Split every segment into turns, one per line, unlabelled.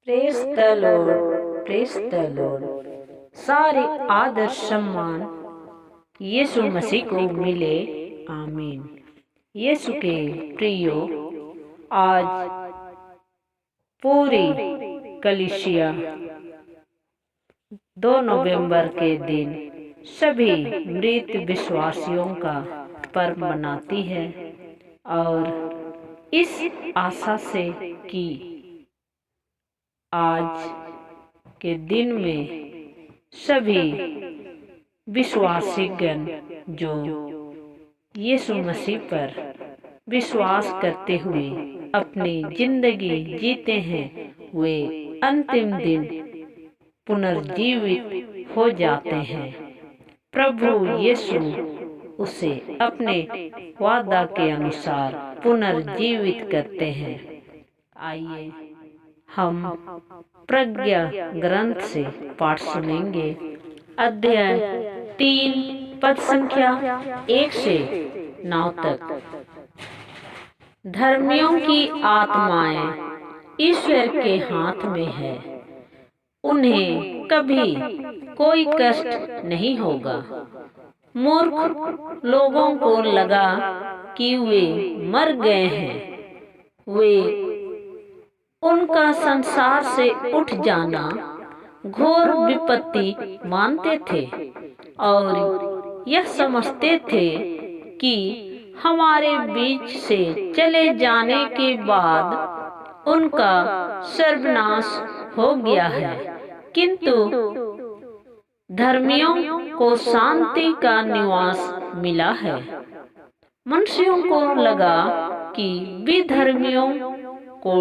Press the Lord, press the Lord. सारे आदर सम्मान यीशु मसीह को मिले। आमीन। यीशु के प्रियो, आज पूरी कलीसिया 2 नवंबर के दिन सभी मृत विश्वासियों का पर्व मनाती है और इस आशा से कि आज के दिन में सभी विश्वासीगण जो यीशु मसीह पर विश्वास करते हुए अपनी जिंदगी जीते हैं, वे अंतिम दिन पुनर्जीवित हो जाते हैं। प्रभु यीशु उसे अपने वादा के अनुसार पुनर्जीवित करते हैं। आइए हम प्रज्ञा ग्रंथ से पाठ सुनेंगे। अध्याय 3 पद संख्या 1 से 9 तक। धर्मियों की आत्माएं ईश्वर के हाथ में है, उन्हें कभी कोई कष्ट नहीं होगा। मूर्ख लोगों को लगा कि वे मर गए हैं, वे उनका संसार से उठ जाना घोर विपत्ति मानते थे और यह समझते थे कि हमारे बीच से चले जाने के बाद उनका सर्वनाश हो गया है। किंतु धर्मियों को शांति का निवास मिला है। मनुष्यों को लगा कि विधर्मियों को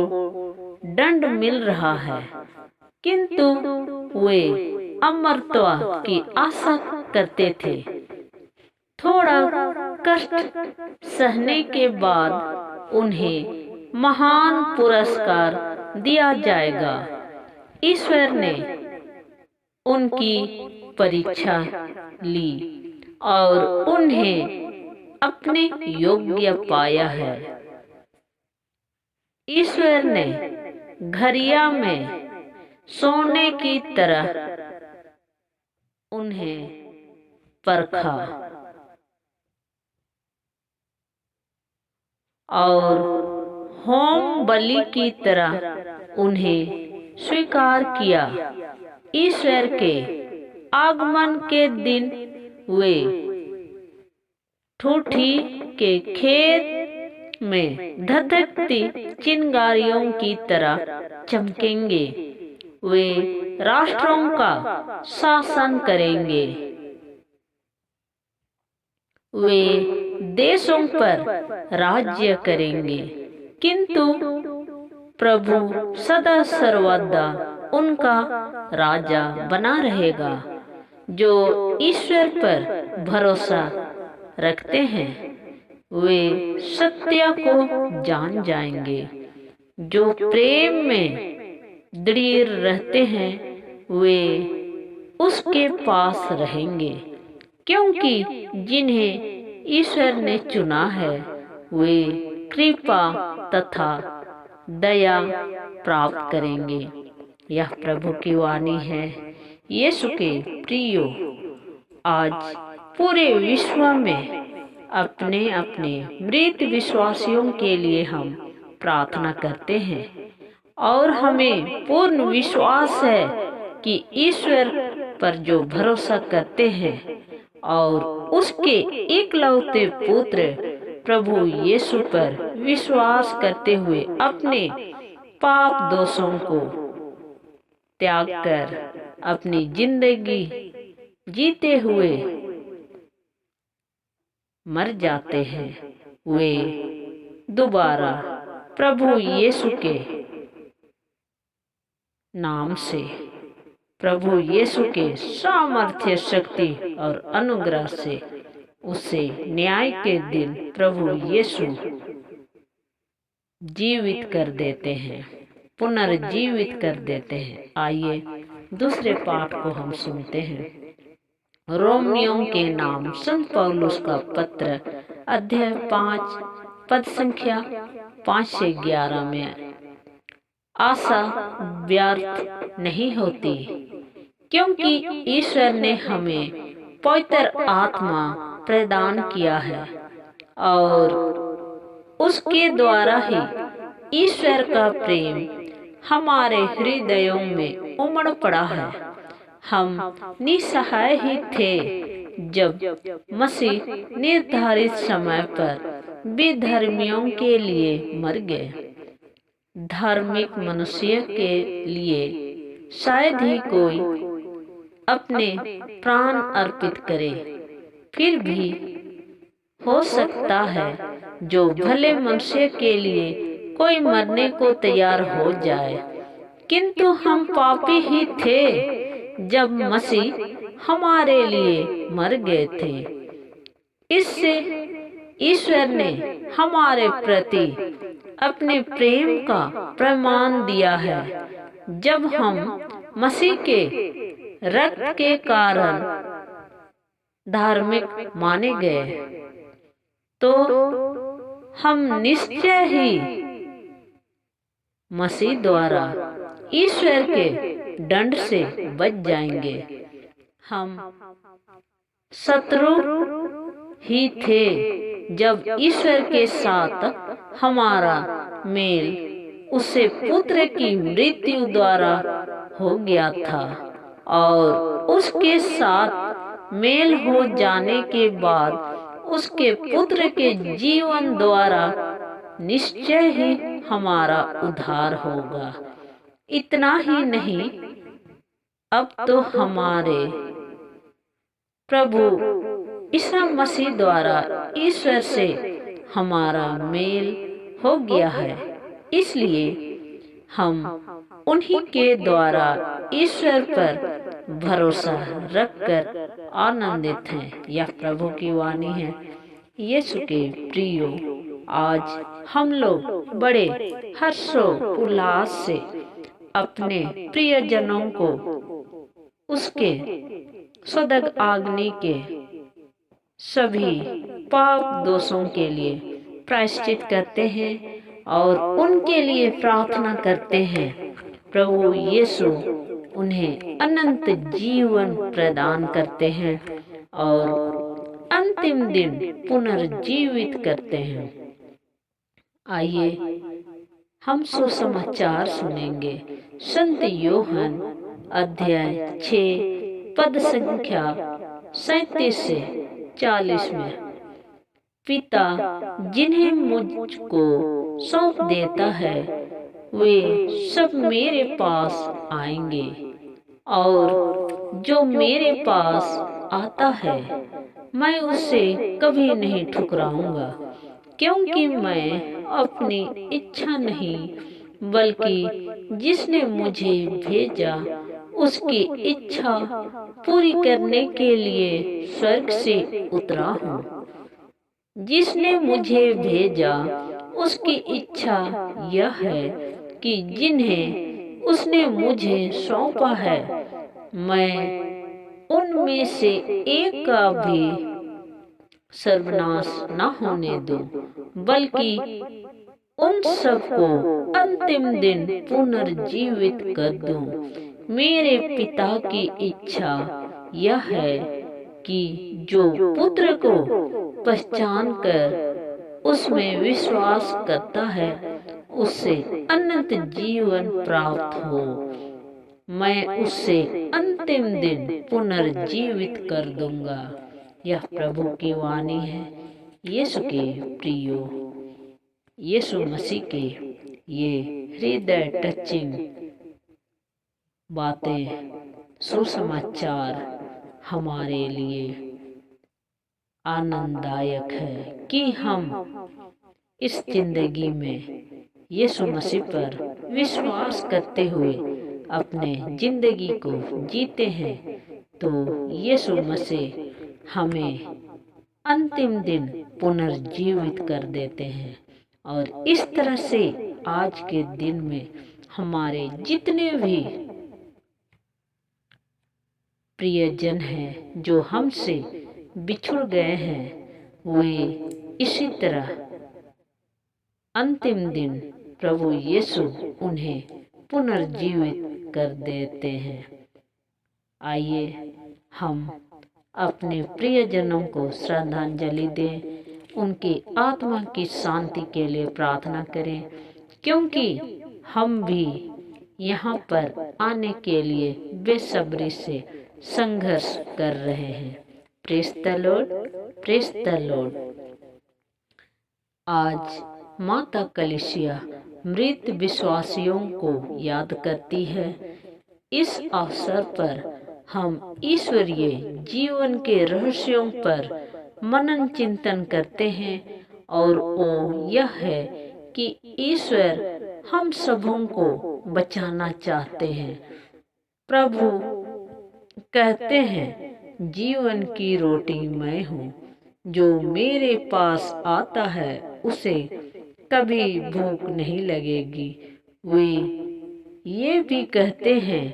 दंड मिल रहा है, किंतु वे अमरत्व की आशा करते थे। थोड़ा कष्ट सहने के बाद उन्हें महान पुरस्कार दिया जाएगा। ईश्वर ने उनकी परीक्षा ली और उन्हें अपने योग्य पाया है। ईश्वर ने घरिया में सोने की तरह उन्हें परखा और होम बलि की तरह उन्हें स्वीकार किया। ईश्वर के आगमन के दिन वे ठूठी के खेत में धधकती चिंगारियों की तरह चमकेंगे। वे राष्ट्रों का शासन करेंगे, वे देशों पर राज्य करेंगे, किंतु प्रभु सदा सर्वदा उनका राजा बना रहेगा। जो ईश्वर पर भरोसा रखते हैं वे सत्य को जान जाएंगे। जो प्रेम में दृढ़ रहते हैं वे उसके पास रहेंगे, क्योंकि जिन्हें ईश्वर ने चुना है वे कृपा तथा दया प्राप्त करेंगे। यह प्रभु की वाणी है। यीशु के प्रियो, आज पूरे विश्व में अपने अपने मृत विश्वासियों के लिए हम प्रार्थना करते हैं और हमें पूर्ण विश्वास है कि ईश्वर पर जो भरोसा करते हैं और उसके एकलौते पुत्र प्रभु यीशु पर विश्वास करते हुए अपने पाप दोषों को त्याग कर अपनी जिंदगी जीते हुए मर जाते हैं, वे दोबारा प्रभु यीशु के नाम से, प्रभु यीशु के सामर्थ्य, शक्ति और अनुग्रह से उसे न्याय के दिन प्रभु यीशु जीवित कर देते हैं, पुनर्जीवित कर देते हैं। आइए दूसरे पाठ को हम सुनते हैं। रोमियों के नाम संत पौलुस का पत्र, अध्याय 5 पद संख्या 5 से 11 में। आशा व्यर्थ नहीं होती, क्योंकि ईश्वर ने हमें पवित्र आत्मा प्रदान किया है और उसके द्वारा ही ईश्वर का प्रेम हमारे हृदयों में उमड़ पड़ा है। हम निसहाय ही थे जब मसीह निर्धारित समय पर विधर्मियों के लिए मर गए। धार्मिक मनुष्य के लिए शायद ही कोई अपने प्राण अर्पित करे, फिर भी हो सकता है जो भले मनुष्य के लिए कोई मरने को तैयार हो जाए, किंतु हम पापी ही थे जब मसीह हमारे लिए मर गए थे। इससे ईश्वर ने हमारे प्रति अपने प्रेम का प्रमाण दिया है। जब हम मसीह के रक्त के कारण धार्मिक माने गए, तो हम निश्चय ही मसीह द्वारा ईश्वर के दंड से बच जाएंगे। हम शत्रु ही थे जब ईश्वर के साथ हमारा मेल उससे पुत्र की मृत्यु द्वारा हो गया था, और उसके साथ मेल हो जाने के बाद उसके पुत्र के जीवन द्वारा निश्चय ही हमारा उद्धार होगा। इतना ही नहीं, अब तो हमारे प्रभु ईसा मसीह द्वारा ईश्वर से हमारा मेल हो गया है। इसलिए हम उन्हीं के द्वारा ईश्वर पर भरोसा रखकर आनंदित हैं। यह प्रभु की वाणी है। यीशु के प्रियो, आज हम लोग बड़े हर्षो उल्लास से अपने प्रियजनों को उसके सदग आज्ञा के सभी पाप दोषों के लिए प्रायश्चित करते हैं और उनके लिए प्रार्थना करते हैं। प्रभु यीशु उन्हें अनंत जीवन प्रदान करते हैं और अंतिम दिन पुनर्जीवित करते हैं। आइए हम सुसमाचार सुनेंगे। संत यूहन्ना अध्याय 6 पद संख्या 37 से 40 में, पिता जिन्हें मुझको सौंप देता है वे सब मेरे पास आएंगे, और जो मेरे पास आता है मैं उसे कभी नहीं ठुकराऊंगा, क्योंकि मैं अपनी इच्छा नहीं बल्कि जिसने मुझे भेजा उसकी इच्छा पूरी करने के लिए स्वर्ग से उतरा हूँ। जिसने मुझे भेजा उसकी इच्छा यह है कि जिन्हें उसने मुझे सौंपा है मैं उनमें से एक का भी सर्वनाश न होने दूं, बल्कि उन सबको अंतिम दिन पुनर्जीवित कर दूं। मेरे पिता की इच्छा यह है कि जो पुत्र को पहचान कर उसमें विश्वास करता है उससे अनंत जीवन प्राप्त हो। मैं उससे अंतिम दिन पुनर्जीवित कर दूंगा। यह प्रभु की वाणी है। यीशु के प्रियो, यीशु मसीह के ये हृदय टचिंग बातें, सुसमाचार हमारे लिए आनंददायक है कि हम इस जिंदगी में यीशु मसीह पर विश्वास करते हुए अपने जिंदगी को जीते हैं, तो यीशु मसीह हमें अंतिम दिन पुनर्जीवित कर देते हैं। और इस तरह से आज के दिन में हमारे जितने भी प्रियजन हैं जो हमसे बिछुड़ गए हैं वे इसी तरह अंतिम दिन प्रभु यीशु उन्हें पुनर्जीवित कर देते हैं। आइए हम अपने प्रियजनों को श्रद्धांजलि दें, उनकी आत्मा की शांति के लिए प्रार्थना करें, क्योंकि हम भी यहाँ पर आने के लिए बेसब्री से संघर्ष कर रहे हैं। Praise the Lord, praise the Lord. आज माता कलीसिया मृत विश्वासियों को याद करती है। इस अवसर पर हम ईश्वरीय जीवन के रहस्यों पर मनन चिंतन करते हैं, और वो यह है कि ईश्वर हम सबों को बचाना चाहते हैं। प्रभु कहते हैं, जीवन की रोटी मैं हूँ, जो मेरे पास आता है उसे कभी भूख नहीं लगेगी। वे ये भी कहते हैं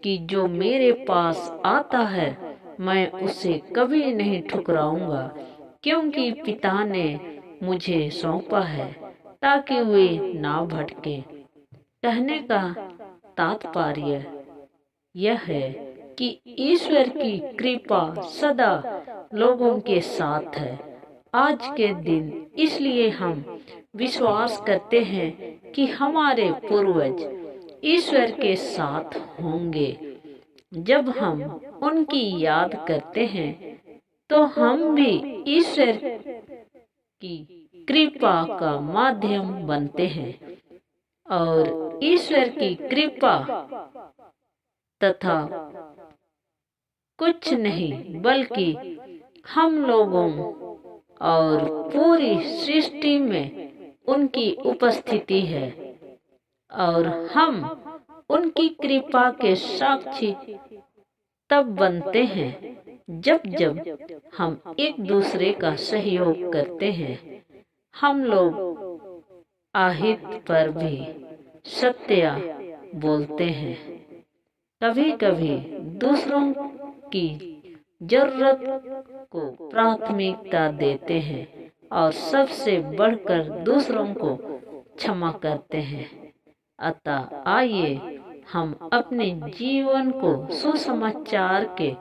कि जो मेरे पास आता है मैं उसे कभी नहीं ठुकराऊंगा, क्योंकि पिता ने मुझे सौंपा है ताकि वे ना भटके। कहने का तात्पर्य यह है कि ईश्वर की कृपा सदा लोगों के साथ है आज के दिन। इसलिए हम विश्वास करते हैं कि हमारे पूर्वज ईश्वर के साथ होंगे। जब हम उनकी याद करते हैं तो हम भी ईश्वर की कृपा का माध्यम बनते हैं, और ईश्वर की कृपा तथा कुछ नहीं बल्कि हम लोगों और पूरी सृष्टि में उनकी उपस्थिति है, और हम उनकी कृपा के साक्षी तब बनते हैं जब जब हम एक दूसरे का सहयोग करते हैं। हम लोग आहित पर भी सत्य बोलते हैं, कभी कभी दूसरों की जरूरत को प्राथमिकता देते हैं, और सबसे बढ़कर दूसरों को क्षमा करते हैं। अतः आइए हम अपने जीवन को सुसमाचार के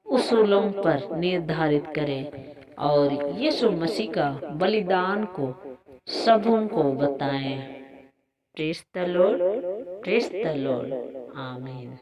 उसूलों पर निर्धारित करें, और यीशु मसीह का बलिदान को सबों को बताएं। Praise the Lord, praise the Lord. आमीन।